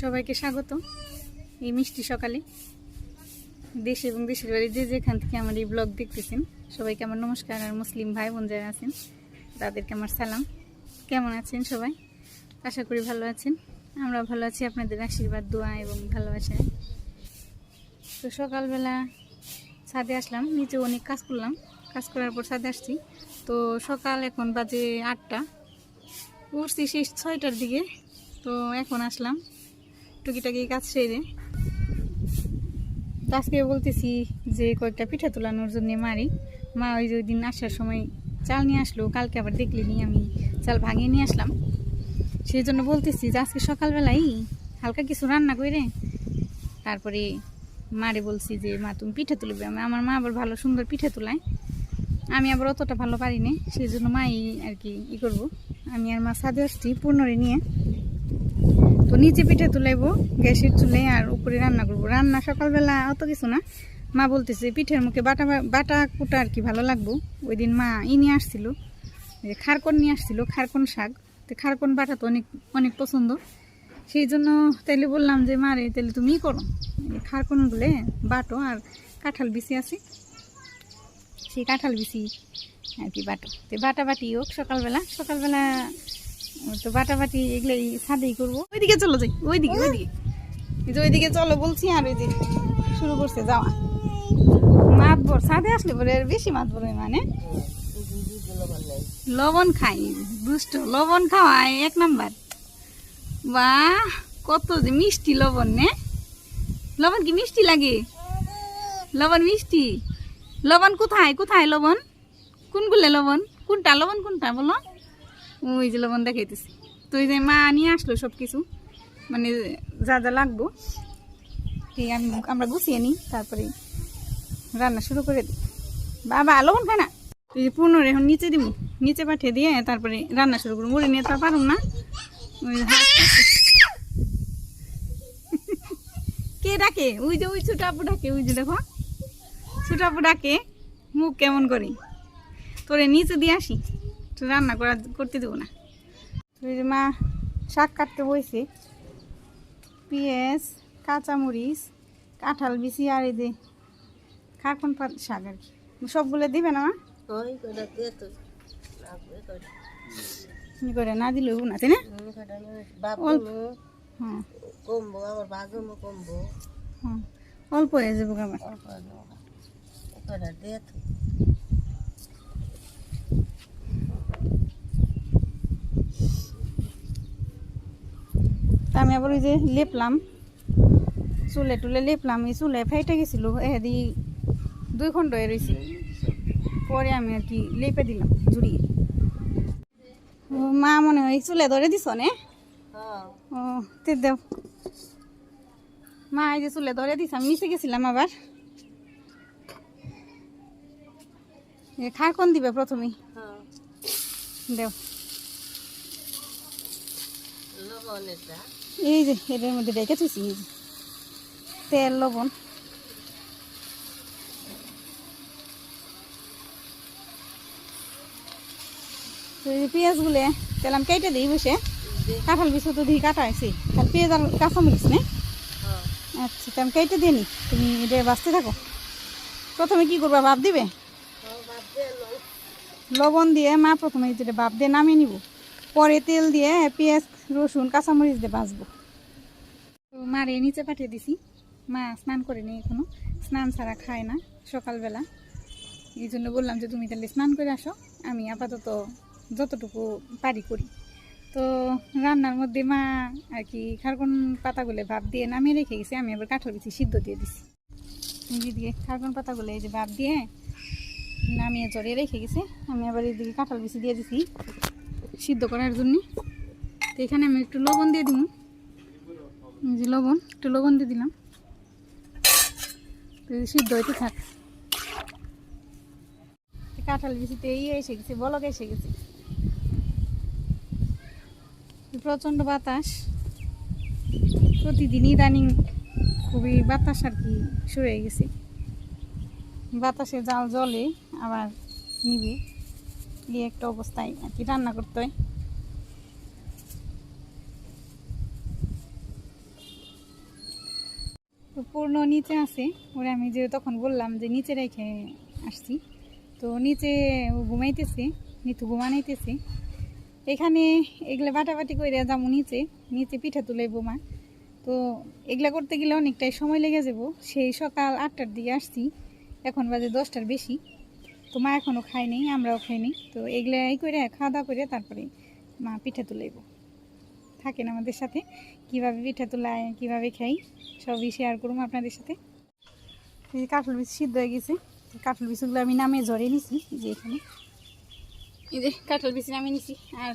সবাইকে স্বাগত এই মিষ্টি সকালে। দেশ এবং দেশের বাড়ি যে যেখান থেকে আমার এই ব্লগ দেখতেছেন সবাইকে আমার নমস্কার। আর মুসলিম ভাই বোন যারা আছেন তাদেরকে আমার সালাম। কেমন আছেন সবাই? আশা করি ভালো আছেন। আমরা ভালো আছি আপনাদের আশীর্বাদ, দোয়া এবং ভালোবাসায়। তো সকালবেলা ছাদে আসলাম, নিচে অনেক কাজ করলাম, কাজ করার পর ছাদে আসছি। তো সকাল এখন বাজে 8টা, উঠছি সেই 6টার দিকে। তো এখন আসলাম টুকিটাকি কাজ সেরে। আজকে বলতেছি যে কয়েকটা পিঠা তোলানোর জন্য মারি মা ওই যে ওই দিন আসার সময় চাল নিয়ে আসলো, কালকে আবার দেখলেনি আমি চাল ভাঙিয়ে নিয়ে আসলাম। সেই জন্য বলতেছি যে আজকে সকালবেলাই হালকা কিছু রান্না করে তারপরে মারে বলছি যে মা তুমি পিঠা তুলবে। আমার মা আবার ভালো সুন্দর পিঠা তোলায়, আমি আবার অতটা ভালো পারি না। সেই জন্য মাই আর কি করবো। আমি আর মা ছাদে আসছি পূর্ণরে নিয়ে। তো নিচে পিঠা তুলাইবো গ্যাসের চুলে, আর উপরে রান্না করবো। রান্না সকালবেলা অত কিছু না। মা বলতেছে পিঠের মুখে বাটা কুটা আর কি ভালো লাগবো। ওই দিন মা নিয়ে আসছিল, খারকন নিয়ে আসছিল, খারকন শাক। তো খারকন বাটা তো অনেক অনেক পছন্দ। সেই জন্য তাইলে বললাম যে মা রে তাহলে তুমি করো, খারকন বলে বাটো। আর কাঁঠাল বিচি আছে, সেই কাঁঠাল বিচি আর কি বাটো। তো বাটাবাটি হোক সকালবেলা তো বাটাবাটি এগুলো ছাদেই করবো। ওইদিকে চলো যাই, ওইদিকে ওইদিকে চলো বলছি। আর ওই যে শুরু করছে যাওয়া মাতবর। ছাদে আসলে পরে আর বেশি মাতবর মানে লবণ খাই, দুষ্ট লবণ খাওয়ায় 1 নাম্বার। বাহ কত যে মিষ্টি লবণ নে। লবণ কি মিষ্টি লাগে? লবণ মিষ্টি। লবণ কোথায় কোথায় লবণ? কোনগুলো লবণ? কোনটা লবণ কোনটা বলো? ওই যে লবণ দেখাইতেছি। তো ওই যে মা নিয়ে আসলো সব কিছু, মানে যা যা লাগবো আমরা গুছিয়ে নিই, তারপরে রান্না শুরু করে দিই। বাবা লবণ খায় না। এই যে পূর্ণর এখন নিচে দিব, নিচে পাঠিয়ে দিয়ে তারপরে রান্না শুরু করবো। মুড়ি নিয়ে তো পারুম না। কে ডাকে? ওই যে ওই ছোট আপু ডাকে, ওই যে দেখো ছোট আপু ডাকে, মুখ কেমন করি। তোরে নিচে দিয়ে আসি, তো রান্না করতে দেবো না। ওই যে মা শাক কাটতে বইছে, পেঁয়াজ, কাঁচামরিচ, কাঁঠাল বিচি আর এই যে খারকন শাক আর কি। সবগুলো দিবে না মা? করে না দিলেও না, তাই না? হ্যাঁ অল্প হয়ে যাবো আমার। আমি আবার ওই যে লেপলাম, চুলে টুলে লেপলাম। এই চুলে ফেটে গেছিল, এদি 2 খণ্ড হয়ে রয়েছে। পরে আমি আর কি লেপে দিলাম জুড়িয়ে। মা মনে হয় চুলে ধরে দিছ নে? ও তে দেও মা, এই যে চুলে ধরে দিস। আমি নিচে গেছিলাম আবার। খারকন দিবে প্রথমেই, দেও। এই যে এটার মধ্যে ডেকে থুইছি, এই যে তেল লবণ। পেঁয়াজগুলো তেলাম কেটে দিই বসে। কাঁঠাল বিচু তো দিয়ে কাটা হয়েছে, আর পেঁয়াজ আর কাঁচামরিচ নে। আচ্ছা তো আমি কেটে দিয়ে নি, তুমি এটা বাঁচতে থাকো। প্রথমে কি করবা, ভাপ দিবে? লবণ দিয়ে মা প্রথমে যেটা ভাপ দিয়ে নামিয়ে নিব, পরে তেল দিয়ে পেঁয়াজ রসুন কাঁচামরিচ দিয়ে ভাজবো। তো মারে নিচে পাঠিয়ে দিছি। মা স্নান করেনি এখনো, স্নান ছাড়া খায় না সকালবেলা। এই জন্য বললাম যে তুমি তাহলে স্নান করে আসো, আমি আপাতত যতটুকু পারি করি। তো রান্নার মধ্যে মা আর কি খারকন পাতাগুলো ভাপ দিয়ে নামিয়ে রেখে গেছি। আমি আবার কাঁঠাল বিচি সিদ্ধ দিয়ে দিছি। এদিকে খারকন পাতাগুলো এই যে ভাপ দিয়ে নামিয়ে জড়িয়ে রেখে গেছে। আমি আবার এদিকে কাঁঠাল বিচি দিয়ে দিছি সিদ্ধ করার জন্য। তো এখানে আমি একটু লবণ দিয়ে দিব, এই যে লবণ, একটু লবণ দিয়ে দিলাম। তো সিদ্ধ হইতে থাক। কাঁঠাল বিচিতে এসে গেছে, বলক এসে গেছে। প্রচণ্ড বাতাস, প্রতিদিন ইদানিং খুবই বাতাস আর কি শুরু হয়ে গেছে। বাতাসে জাল জলে আবার নিবে, এই একটা অবস্থায় আর কি রান্না করতে হয়। পূর্ণ নিচে আছে, ওরা আমি যে তখন বললাম যে নিচে রেখে আসছি, তো নিচে ও ঘুমাইতেছে, নিতু ঘুমানাইতেছে। এখানে এগুলো বাটাবাটি করে যাবো নিচে, নিচে পিঠা তুলাইবো মা। তো এগুলা করতে গেলে অনেকটাই সময় লেগে যাব। সেই সকাল 8টার দিকে আসছি, এখন বাজে 10টার বেশি। তো মা এখনও খায়নি, আমরাও খাইনি। তো এগুলাই করে খাওয়া দাওয়া করে তারপরে মা পিঠা তুলাইব। থাকেন আমাদের সাথে, কীভাবে পিঠা তোলায়, কীভাবে খাই, সবই শেয়ার করুন আপনাদের সাথে। এই কাঁঠাল বীজ সিদ্ধ হয়ে গেছে, কাঁঠাল বীজগুলো আমি নামে ঝরে নিছি, যে এখানে এই যে কাঁঠাল বীজ নামে নিছি। আর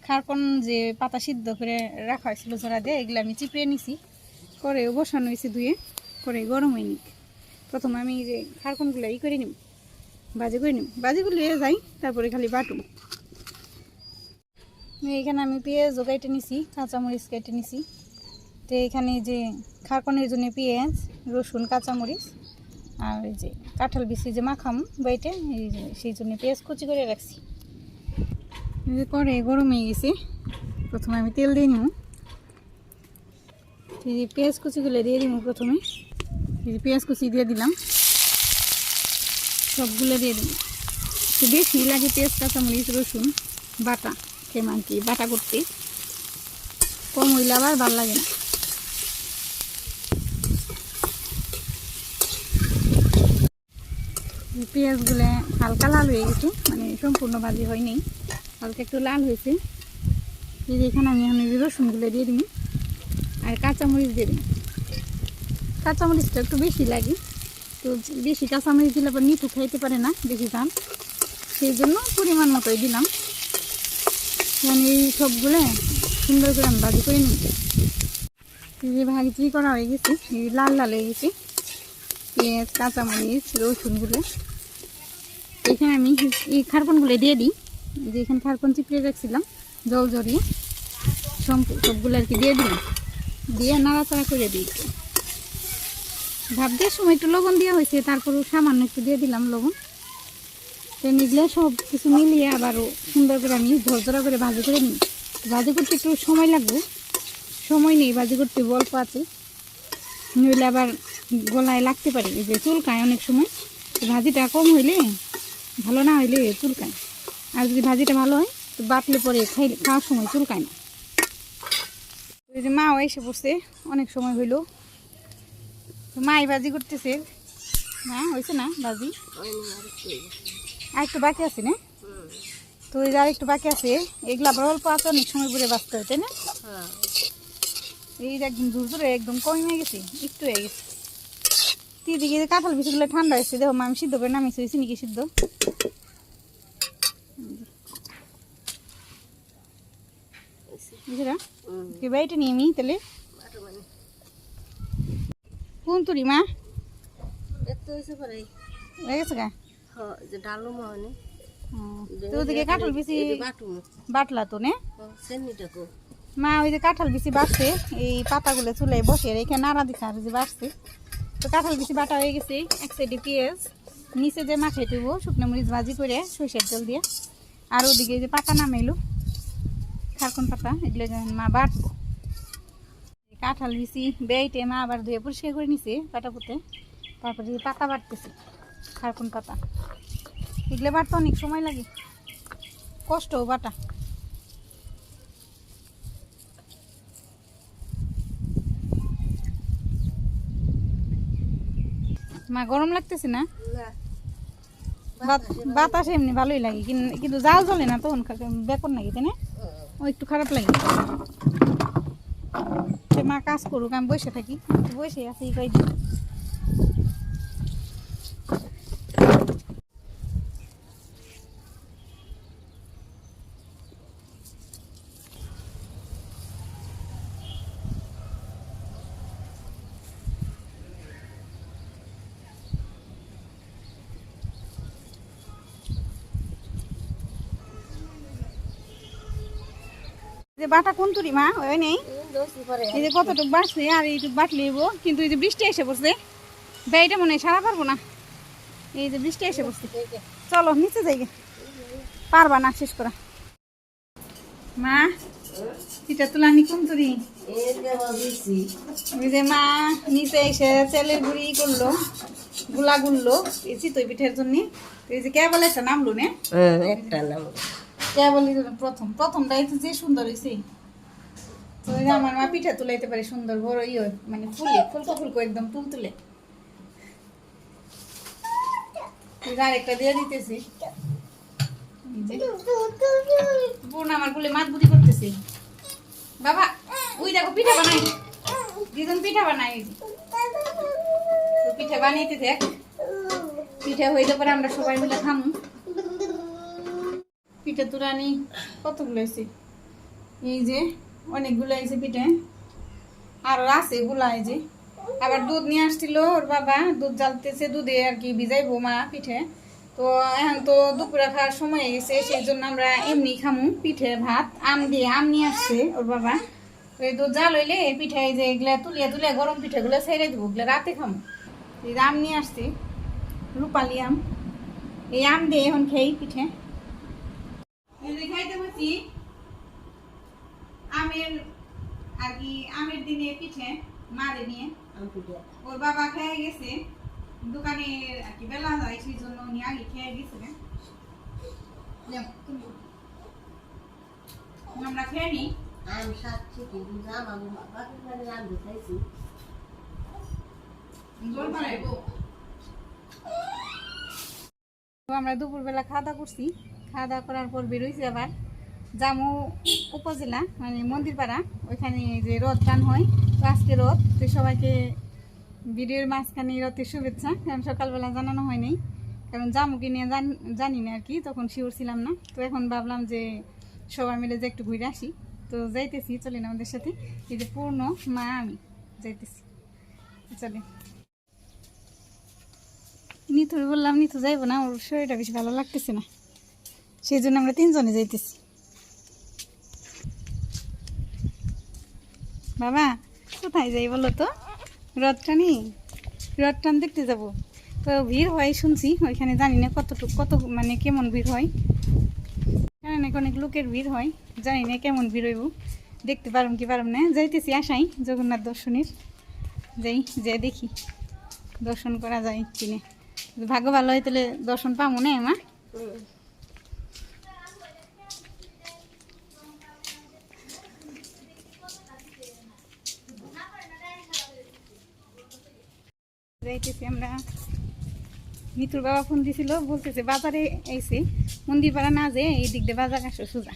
খারকন যে পাতা সিদ্ধ করে রাখা হয়েছিল ঝরা দিয়ে, এগুলো আমি চিপড়ে নিছি, করে বসানো হয়েছে ধুয়ে, করে গরম হয়ে নিক। প্রথমে আমি এই যে খারকনগুলো করে নিব, ভাজি করে নিব, ভাজিগুলো যাই, তারপরে খালি বাটুম। এইখানে আমি পেঁয়াজ কেটে নিছি, কাঁচামরিচ কেটে নিছি। তো এখানে যে খারকনের জন্য পেঁয়াজ, রসুন, কাঁচামরিচ আর এই যে কাঁঠাল বিচি যে মাখাম বাইটে, এই যে সেই জন্য পেঁয়াজ কুচি করে রাখছি। করে গরম হয়ে গেছে, প্রথমে আমি তেল দিয়ে নিব। এই যে পেঁয়াজ কুচিগুলো দিয়ে দিব প্রথমে, এই যে পেঁয়াজ কুচি দিয়ে দিলাম, সবগুলো দিয়ে দিব। তো বেশি লাগে পেঁয়াজ, কাঁচামরিচ, রসুন বাটা, কেমন কি বাটা করতে, কম হইলে আবার ভালো লাগে না। পেঁয়াজগুলো হালকা লাল হয়ে গেছে, মানে সম্পূর্ণ ভাজি হয়নি, হালকা একটু লাল হয়েছে। এই যে এখানে আমি এখন রসুনগুলো দিয়ে দিই আর কাঁচামরিচ দিয়ে দিই। কাঁচামরিচটা একটু বেশি লাগে, তো বেশি কাঁচামরিচ দিলে আবার নিতু খাইতে পারে না বেশি দাম, সেই জন্য পরিমাণ মতোই দিলাম। মানে এই সবগুলো সুন্দর করে আমি ভাজি করে নিই। এই যে ভাজি করা হয়ে গেছে, এই লাল লাল হয়ে গেছে পেঁয়াজ, কাঁচামরিচ, রসুনগুলো। এখানে আমি এই খারকনগুলো দিয়ে দিই, যে এখানে খারকন চিপড়ে রাখছিলাম জল জড়িয়ে, সবগুলো আর কি দিয়ে দিলাম, দিয়ে নাড়াচাড়া করে দিই। ভাব দেওয়ার সময় একটু লবণ দেওয়া হয়েছে, তারপরও সামান্য একটু দিয়ে দিলাম লবণ। তো নিগলে সব কিছু মিলিয়ে আবারও সুন্দর করে আমি ঝরঝরা করে ভাজি করে নিই। ভাজি করতে একটু সময় লাগবে, সময় নেই ভাজি করতে, অল্প আছে, নইলে আবার গলায় লাগতে পারে, এই যে চুলকায় অনেক সময়। ভাজিটা কম হইলে, ভালো না হইলে চুলকায়, আর যদি ভাজিটা ভালো হয় তো বাটলে পরে খাওয়ার সময় চুলকায় না। এই যে মাও এসে পড়ছে, অনেক সময় হইল, মাই ভাজি করতেছে। না হয়েছে না ভাজি, আর একটু বাকি আছে না? তো এই যে আর একটু বাকি আছে, এগুলো আবার অল্প আছে, অনেক সময় ঘুরে বাঁচতে হয়, তাই না? এই যে একদম জোর জোরে একদম কমে গেছে, একটু হয়ে গেছে। দিদিকে কাঁঠাল বিচিগুলো ঠান্ডা হয়েছে, দেখো আমি সিদ্ধ করে নামিয়েছি, হয়েছে নাকি সিদ্ধ? বুঝলা কি বাইটা নিয়ে আমি তাহলে কোন তুরি মা গেছে গা তো ওদিকে কাঁঠাল বিচি বাটলা তো নে মা, ওই যে কাঁঠাল বিচি বাড়ছে, এই পাতাগুলো চুলে বসে রেখে নাড়া দিচ্ছে, আর যে বাড়ছে। তো কাঁঠাল বিচি বাটা হয়ে গেছে, এক সাইডে পেঁয়াজ, নিচে যে মাখাই দেবো শুকনো মরিচ ভাজি করে সরষের তেল দিয়ে, আর ওদিকে যে পাতা নামাইলো খারকন পাতা, এগুলো মা বাটবো। কাঁঠাল বিচি বেইটে মা আবার ধুয়ে পরিষ্কার করে নিছে পাটা পুঁতে, তারপরে পাতা বাটতেছে খারকন পাতা। এগুলো বাটতে অনেক সময় লাগে, কষ্টও বাটা। মা গরম লাগতেছে না? বাতাস এমনি ভালোই লাগে, কিন্তু জাল জ্বলে না তখন বেকর নাকি, তাই না? ও একটু খারাপ লাগে। মা কাজ করুক, আমি বসে থাকি, বসে আছি কয়েকদিন। বাটা কোন তুরি মা ওই নেই, এই যে কতটুক বাড়ছে আর এইটুক বাটলে, কিন্তু এই যে বৃষ্টি এসে পড়ছে, বেইটা মনে হয় সারা পারবো না। এই যে বৃষ্টি এসে পড়ছে, চলো নিচে যাই, পারবা না শেষ করা। মা পিঠা তুলানি কোন তুরি ওই যে মা নিচে এসে তেলের গুঁড়ি করলো গুলা গুললো এই চিতই পিঠের জন্য। এই যে কে বলে একটা নামলো না একটা নাম কে বলি প্রথমটা একটু যে সুন্দর হয়েছে। তো ওই যে আমার মা পিঠা তুলাইতে পারে সুন্দর বড় মানে ফুলকো ফুলকো একদম তুলে আরেকটা দিয়ে দিতেছি। বোন আমার বলে মাছ বুদ্ধি করতেছি বাবা ওই দেখো পিঠা বানাই দুজন পিঠা বানাই তো পিঠা বানাইতে দেখ পিঠা হইতে পারে আমরা সবাই মিলে খামু। পিঠা তুরানি কতগুলো হয়েছে এই যে অনেকগুলো হয়েছে পিঠে আরো আছে গুলা এই যে আবার দুধ নিয়ে আসছিল ওর বাবা দুধ জ্বালতেছে দুধে আর কি ভিজাইবো মা পিঠে। তো এখন তো দুপুরে খাওয়ার সময় হয়ে গেছে সেই জন্য আমরা এমনি খামু পিঠে ভাত আম দিয়ে আম নিয়ে আসছে ওর বাবা। তো এই দুধ জাল হইলে পিঠে এই যে এগুলা তুলিয়া গরম পিঠেগুলো ছেড়ে দেবো ওগুলো রাতে খামু। এই আম নিয়ে আসছি রূপালি আম এই আম দিয়ে এখন খেই পিঠে খাইতে বলছি আমের আর কি আমের দিনে পিঠে মারে নিয়ে ওর বাবা খেয়ে গেছে দোকানে আর কি বেলা যায় সেই জন্য উনি আগে খেয়ে গেছে আমরা খেয়ে নি আমরা দুপুরবেলা খাওয়া দাওয়া করছি খাওয়া দাওয়া করার পর বেরোইছি আবার জামু উপজেলা মানে মন্দিরপাড়া ওইখানে যে রথ টান হয় তো আজকে রথ তো সবাইকে ভিডিওর মাঝখানে রথের শুভেচ্ছা কারণ সকালবেলা জানানো হয়নি কারণ জামুকে নিয়ে জানি না আর কি তখন শিওর ছিলাম না। তো এখন ভাবলাম যে সবাই মিলে যে একটু ঘুরে আসি তো যাইতেছি চলেন আমাদের সাথে এই যে পূর্ণ মা আমি যাইতেছি চলে নিতু বললাম নিতু যাইবো না ওর শরীরটা বেশি ভালো লাগতেছে না সেই জন্য আমরা তিনজনে যাইতেছি। বাবা কোথায় যাই বলো তো রথ টান দেখতে যাব তো ভিড় হয় শুনছি ওইখানে জানি না কত মানে কেমন ভিড় হয় অনেক লোকের ভিড় হয় জানি না কেমন ভিড় হইব দেখতে পারুম কি পারুম না যাইতেছি আসাই জগন্নাথ দর্শনের যাই দেখি দর্শন করা যায় কিনে ভাগ্য ভালো হয় তাহলে দর্শন পাবো না মা। যাইতেছি আমরা মিতুর বাবা ফোন দিছিল বলতেছে বাজারে এসে মন্দির পাড়া না যে এই দিক দিয়ে বাজার আসো সোজা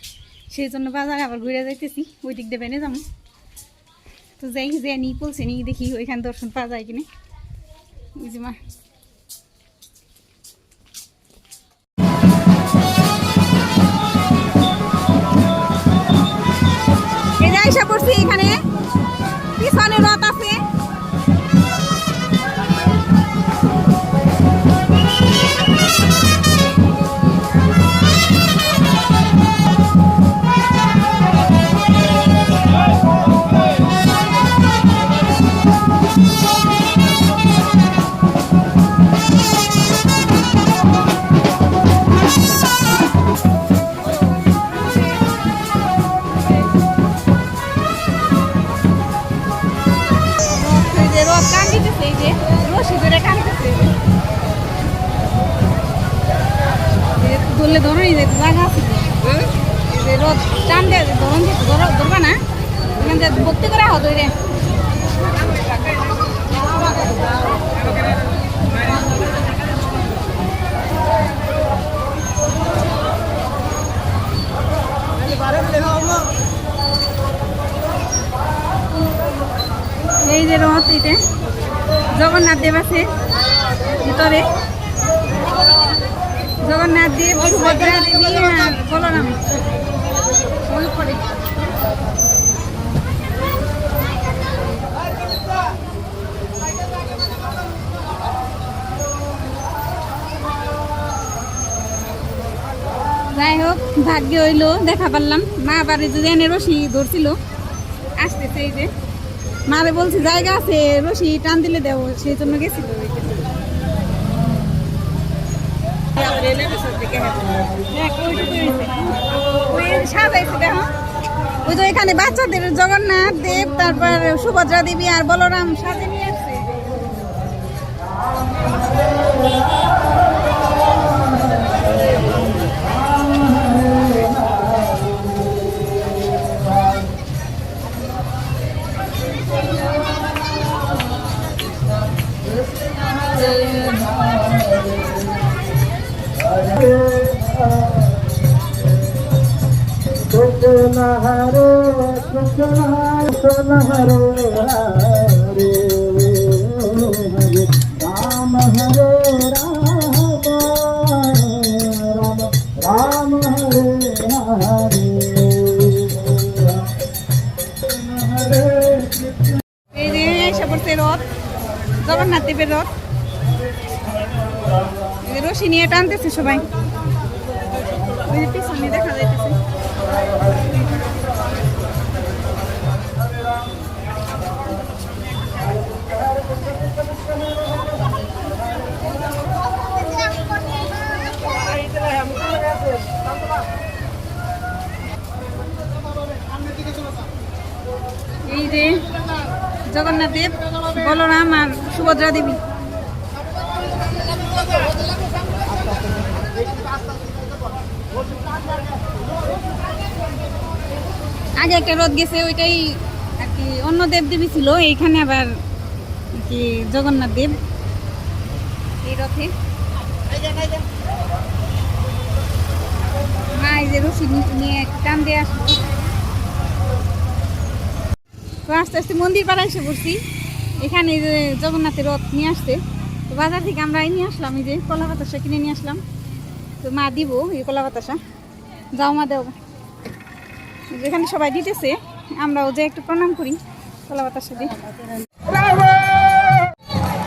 সেই জন্য বাজারে আবার ঘুরে যাইতেছি ওই দিক দিয়ে বেনে যাবো তো যাই যে নি বলছে নি দেখি ওইখানে দর্শন পাওয়া যায় কিনে বুঝি মা। এই যে আইসা পড়ছি এখানে পিছনে রথ আছে ধরলে ধরনি জায়গা আছে রোদ টান দিয়ে ধরবা না এখান থেকে ভক্তি করা হতো রে এই যে রথ এটা জগন্নাথ দেব আছে ভিতরে জগন্নাথ দেব সুভদ্রা দেবী আর বলরাম উপরে যাই হোক ভাগ্য হইলো দেখা পারলাম মা বাড়ি যদি এনে রশি ধরছিল আসতেছে এই যে মারে বলছি জায়গা আছে রশি টান দিলে দেবো সেই জন্য গেছিল সাজাইছে দেখো ওই তো এখানে বাচ্চাদের জগন্নাথ দেব, তারপর সুভদ্রা দেবী আর বলরাম সাজে নিয়ে আসছে। Krishna Hare Krishna Krishna Hare Hare Hare Rama Hare Rama Rama Rama Hare Hare এই যে এসে পড়ছে রথ, জগন্নাথ দেবের রথ। এই যে রশি নিয়ে টানতেছে সবাই, ওই যে পিছনে দেখা যাইতেছে। এই যে জগন্নাথ দেব, বলরাম আর সুভদ্রা দেবী। আগে একটা রথ গেছে, ওইটাই আর কি অন্য দেব দেবী ছিল, এইখানে আবার কি জগন্নাথ দেব এই রথে। মা এই যে রশি নিয়ে টান দিয়ে আসলো। তো আস্তে আস্তে মন্দির পাড়া এসে পড়ছি। এখানে যে জগন্নাথের রথ নিয়ে আসছে, তো বাজার থেকে আমরা নিয়ে আসলাম এই যে কলা বাতাসা কিনে নিয়ে আসলাম। তো মা দিব এই কলা বাতাসা, যাও মা দেও। যেখানে সবাই দিতেছে আমরাও যে একটু প্রণাম করি কলা বাতাসা দিই।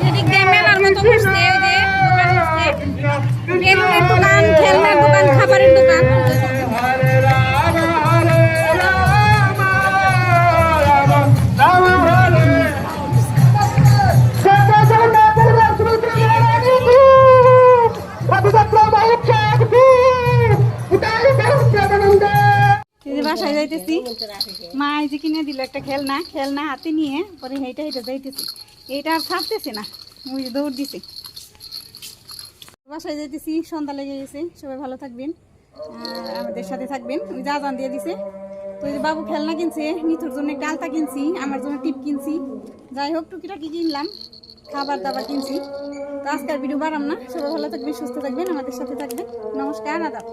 এদিক দিয়ে মেলার মতো করছে, ওই যে দোকান আসছে, বেলুনের দোকান, খেলনার দোকান, খাবারের দোকান। বাসায় যাইতেছি, মা এই যে কিনে দিল একটা খেলনা, খেলনা হাতে নিয়ে পরে হেঁটে হেঁটে যাইতেছি। এইটা আর ছাড়তেছে না, ওই যে দৌড় দিছে। বাসায় যাইতেছি, সন্ধ্যা লেগে গেছে। সবাই ভালো থাকবেন আর আমাদের সাথে থাকবেন। ওই যা জান দিয়ে দিছে। তো ওই যে বাবু খেলনা কিনছে, নিতুর জন্য একটা আলতা কিনছি, আমার জন্য টিপ কিনছি, যাই হোক টুকিটাকি কিনলাম, খাবার দাবার কিনছি। তো আজকের ভিডিও বাড়াম না, সবাই ভালো থাকবেন, সুস্থ থাকবেন, আমাদের সাথে থাকবেন। নমস্কার, আদাব।